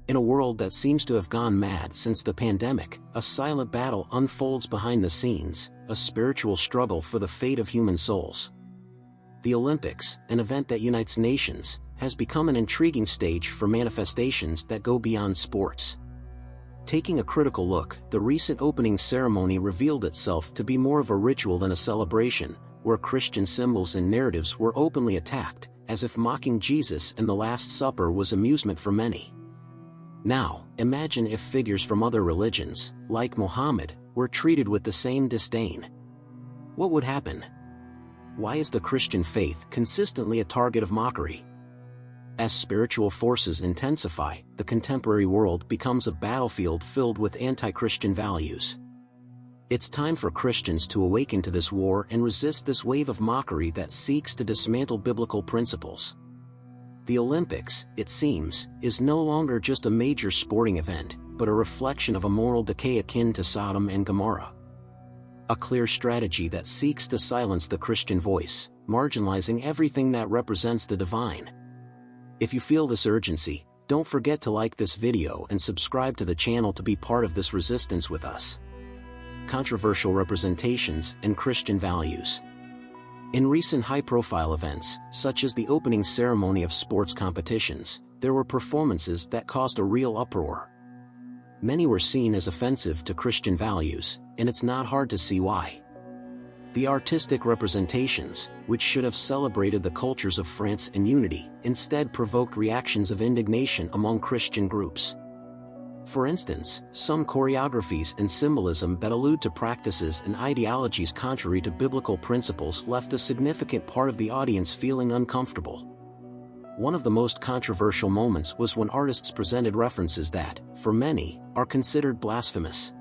In a world that seems to have gone mad since the pandemic, a silent battle unfolds behind the scenes, a spiritual struggle for the fate of human souls. The Olympics, an event that unites nations, has become an intriguing stage for manifestations that go beyond sports. Taking a critical look, the recent opening ceremony revealed itself to be more of a ritual than a celebration, where Christian symbols and narratives were openly attacked, as if mocking Jesus and the Last Supper was amusement for many. Now, imagine if figures from other religions, like Muhammad, were treated with the same disdain. What would happen? Why is the Christian faith consistently a target of mockery? As spiritual forces intensify, the contemporary world becomes a battlefield filled with anti-Christian values. It's time for Christians to awaken to this war and resist this wave of mockery that seeks to dismantle biblical principles. The Olympics, it seems, is no longer just a major sporting event, but a reflection of a moral decay akin to Sodom and Gomorrah. A clear strategy that seeks to silence the Christian voice, marginalizing everything that represents the divine. If you feel this urgency, don't forget to like this video and subscribe to the channel to be part of this resistance with us. Controversial representations and Christian values. In recent high-profile events, such as the opening ceremony of sports competitions, there were performances that caused a real uproar. Many were seen as offensive to Christian values, and it's not hard to see why. The artistic representations, which should have celebrated the cultures of France and unity, instead provoked reactions of indignation among Christian groups. For instance, some choreographies and symbolism that allude to practices and ideologies contrary to biblical principles left a significant part of the audience feeling uncomfortable. One of the most controversial moments was when artists presented references that, for many, are considered blasphemous.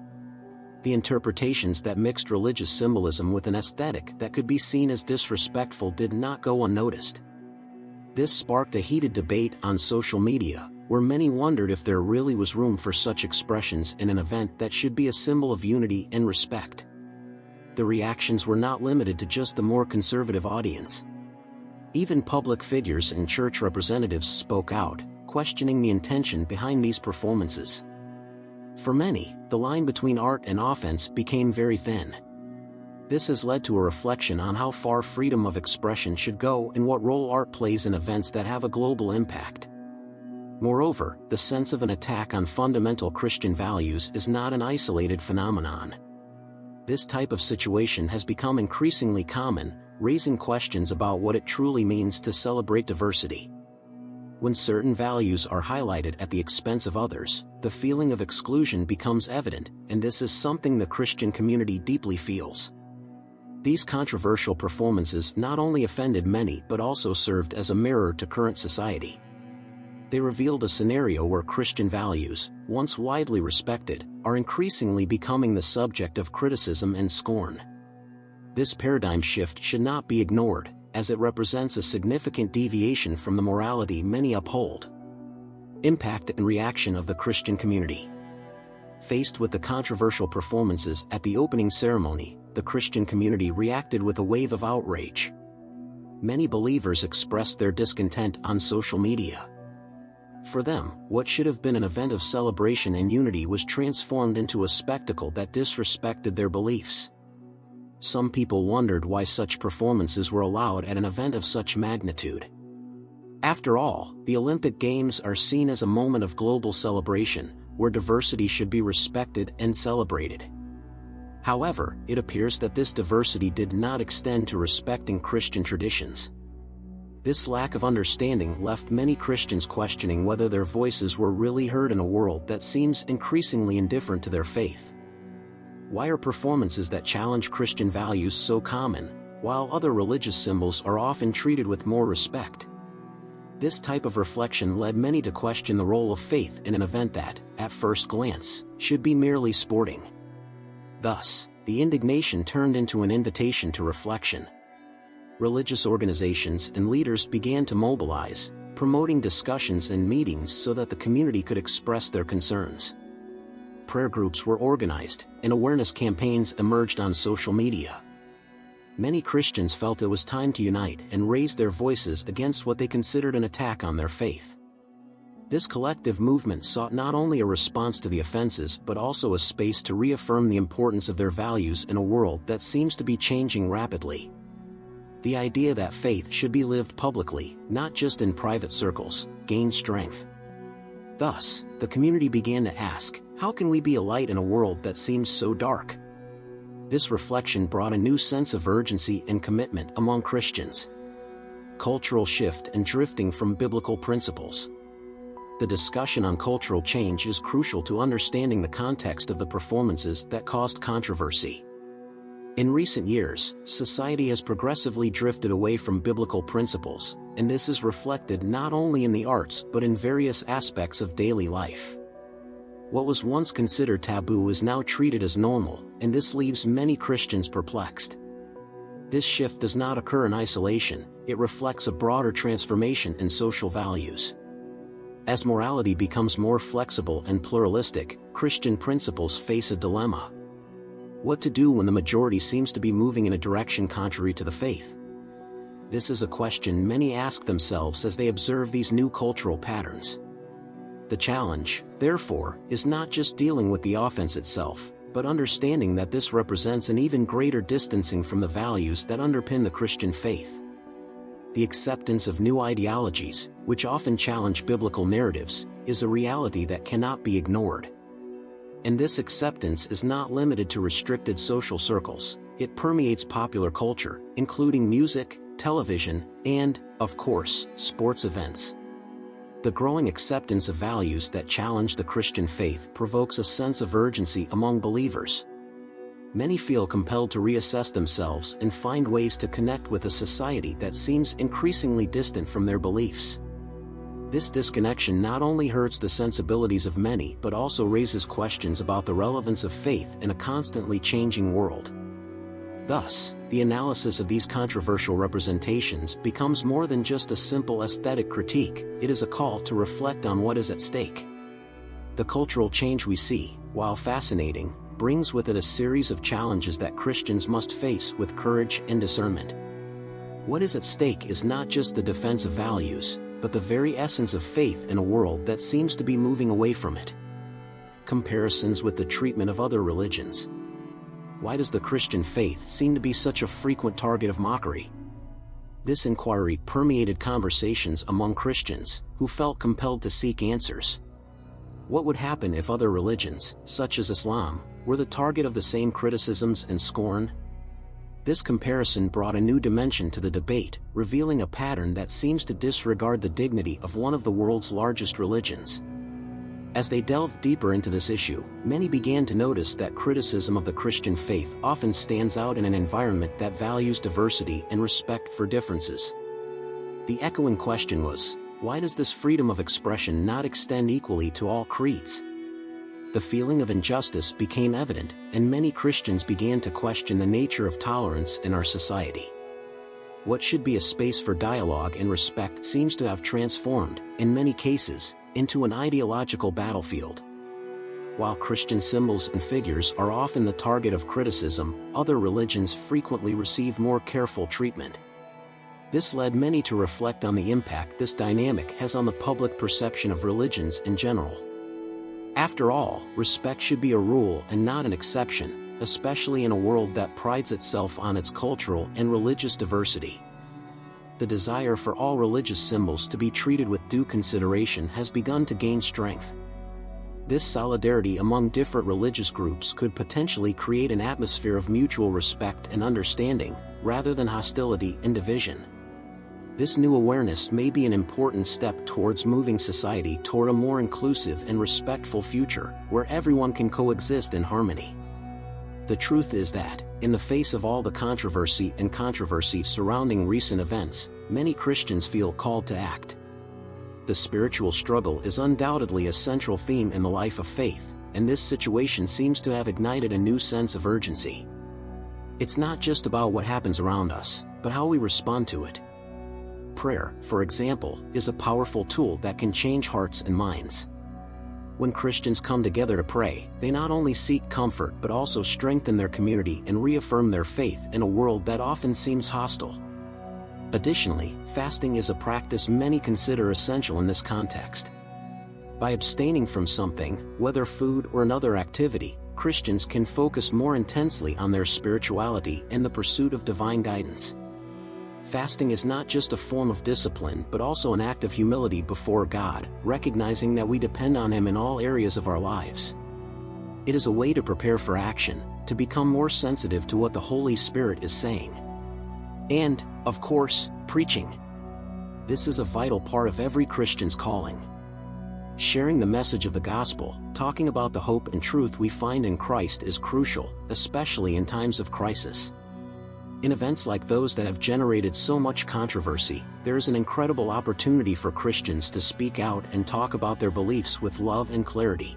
The interpretations that mixed religious symbolism with an aesthetic that could be seen as disrespectful did not go unnoticed. This sparked a heated debate on social media, where many wondered if there really was room for such expressions in an event that should be a symbol of unity and respect. The reactions were not limited to just the more conservative audience. Even public figures and church representatives spoke out, questioning the intention behind these performances. For many, the line between art and offense became very thin. This has led to a reflection on how far freedom of expression should go and what role art plays in events that have a global impact. Moreover, the sense of an attack on fundamental Christian values is not an isolated phenomenon. This type of situation has become increasingly common, raising questions about what it truly means to celebrate diversity. When certain values are highlighted at the expense of others, the feeling of exclusion becomes evident, and this is something the Christian community deeply feels. These controversial performances not only offended many but also served as a mirror to current society. They revealed a scenario where Christian values, once widely respected, are increasingly becoming the subject of criticism and scorn. This paradigm shift should not be ignored, as it represents a significant deviation from the morality many uphold. Impact and reaction of the Christian community. Faced with the controversial performances at the opening ceremony, the Christian community reacted with a wave of outrage. Many believers expressed their discontent on social media. For them, what should have been an event of celebration and unity was transformed into a spectacle that disrespected their beliefs. Some people wondered why such performances were allowed at an event of such magnitude. After all, the Olympic Games are seen as a moment of global celebration, where diversity should be respected and celebrated. However, it appears that this diversity did not extend to respecting Christian traditions. This lack of understanding left many Christians questioning whether their voices were really heard in a world that seems increasingly indifferent to their faith. Why are performances that challenge Christian values so common, while other religious symbols are often treated with more respect? This type of reflection led many to question the role of faith in an event that, at first glance, should be merely sporting. Thus, the indignation turned into an invitation to reflection. Religious organizations and leaders began to mobilize, promoting discussions and meetings so that the community could express their concerns. Prayer groups were organized, and awareness campaigns emerged on social media. Many Christians felt it was time to unite and raise their voices against what they considered an attack on their faith. This collective movement sought not only a response to the offenses but also a space to reaffirm the importance of their values in a world that seems to be changing rapidly. The idea that faith should be lived publicly, not just in private circles, gained strength. Thus, the community began to ask, how can we be a light in a world that seems so dark? This reflection brought a new sense of urgency and commitment among Christians. Cultural shift and drifting from biblical principles. The discussion on cultural change is crucial to understanding the context of the performances that caused controversy. In recent years, society has progressively drifted away from biblical principles, and this is reflected not only in the arts but in various aspects of daily life. What was once considered taboo is now treated as normal, and this leaves many Christians perplexed. This shift does not occur in isolation, it reflects a broader transformation in social values. As morality becomes more flexible and pluralistic, Christian principles face a dilemma. What to do when the majority seems to be moving in a direction contrary to the faith? This is a question many ask themselves as they observe these new cultural patterns. The challenge, therefore, is not just dealing with the offense itself, but understanding that this represents an even greater distancing from the values that underpin the Christian faith. The acceptance of new ideologies, which often challenge biblical narratives, is a reality that cannot be ignored. And this acceptance is not limited to restricted social circles, it permeates popular culture, including music, television, and, of course, sports events. The growing acceptance of values that challenge the Christian faith provokes a sense of urgency among believers. Many feel compelled to reassess themselves and find ways to connect with a society that seems increasingly distant from their beliefs. This disconnection not only hurts the sensibilities of many but also raises questions about the relevance of faith in a constantly changing world. Thus, the analysis of these controversial representations becomes more than just a simple aesthetic critique, it is a call to reflect on what is at stake. The cultural change we see, while fascinating, brings with it a series of challenges that Christians must face with courage and discernment. What is at stake is not just the defense of values, but the very essence of faith in a world that seems to be moving away from it. Comparisons with the treatment of other religions. Why does the Christian faith seem to be such a frequent target of mockery? This inquiry permeated conversations among Christians, who felt compelled to seek answers. What would happen if other religions, such as Islam, were the target of the same criticisms and scorn? This comparison brought a new dimension to the debate, revealing a pattern that seems to disregard the dignity of one of the world's largest religions. As they delved deeper into this issue, many began to notice that criticism of the Christian faith often stands out in an environment that values diversity and respect for differences. The echoing question was, why does this freedom of expression not extend equally to all creeds? The feeling of injustice became evident, and many Christians began to question the nature of tolerance in our society. What should be a space for dialogue and respect seems to have transformed, in many cases, into an ideological battlefield. While Christian symbols and figures are often the target of criticism, other religions frequently receive more careful treatment. This led many to reflect on the impact this dynamic has on the public perception of religions in general. After all, respect should be a rule and not an exception, especially in a world that prides itself on its cultural and religious diversity. The desire for all religious symbols to be treated with due consideration has begun to gain strength. This solidarity among different religious groups could potentially create an atmosphere of mutual respect and understanding, rather than hostility and division. This new awareness may be an important step towards moving society toward a more inclusive and respectful future, where everyone can coexist in harmony. The truth is that, in the face of all the controversy surrounding recent events, many Christians feel called to act. The spiritual struggle is undoubtedly a central theme in the life of faith, and this situation seems to have ignited a new sense of urgency. It's not just about what happens around us, but how we respond to it. Prayer, for example, is a powerful tool that can change hearts and minds. When Christians come together to pray, they not only seek comfort but also strengthen their community and reaffirm their faith in a world that often seems hostile. Additionally, fasting is a practice many consider essential in this context. By abstaining from something, whether food or another activity, Christians can focus more intensely on their spirituality and the pursuit of divine guidance. Fasting is not just a form of discipline but also an act of humility before God, recognizing that we depend on Him in all areas of our lives. It is a way to prepare for action, to become more sensitive to what the Holy Spirit is saying. And, of course, preaching. This is a vital part of every Christian's calling. Sharing the message of the gospel, talking about the hope and truth we find in Christ is crucial, especially in times of crisis. In events like those that have generated so much controversy, there is an incredible opportunity for Christians to speak out and talk about their beliefs with love and clarity.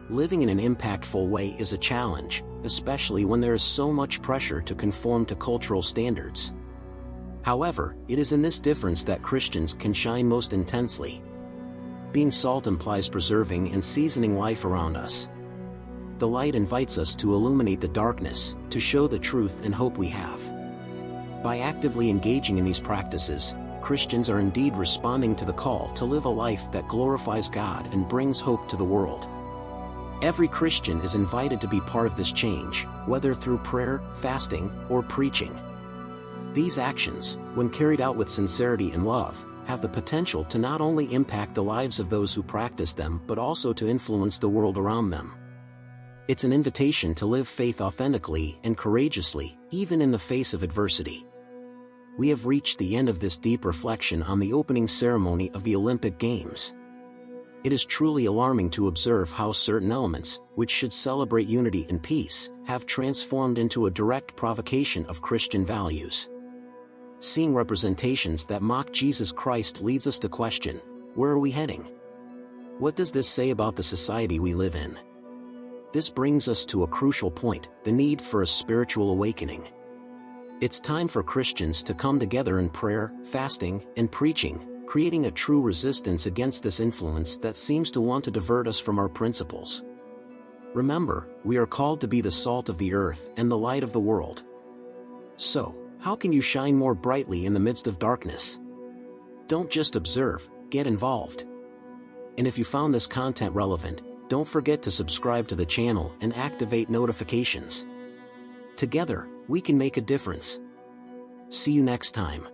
Living in an impactful way is a challenge, especially when there is so much pressure to conform to cultural standards. However, it is in this difference that Christians can shine most intensely. Being salt implies preserving and seasoning life around us. The light invites us to illuminate the darkness, to show the truth and hope we have. By actively engaging in these practices, Christians are indeed responding to the call to live a life that glorifies God and brings hope to the world. Every Christian is invited to be part of this change, whether through prayer, fasting, or preaching. These actions, when carried out with sincerity and love, have the potential to not only impact the lives of those who practice them but also to influence the world around them. It's an invitation to live faith authentically and courageously, even in the face of adversity. We have reached the end of this deep reflection on the opening ceremony of the Olympic Games. It is truly alarming to observe how certain elements, which should celebrate unity and peace, have transformed into a direct provocation of Christian values. Seeing representations that mock Jesus Christ leads us to question, where are we heading? What does this say about the society we live in? This brings us to a crucial point, the need for a spiritual awakening. It's time for Christians to come together in prayer, fasting, and preaching, creating a true resistance against this influence that seems to want to divert us from our principles. Remember, we are called to be the salt of the earth and the light of the world. So, how can you shine more brightly in the midst of darkness? Don't just observe, get involved. And if you found this content relevant, don't forget to subscribe to the channel and activate notifications. Together, we can make a difference. See you next time.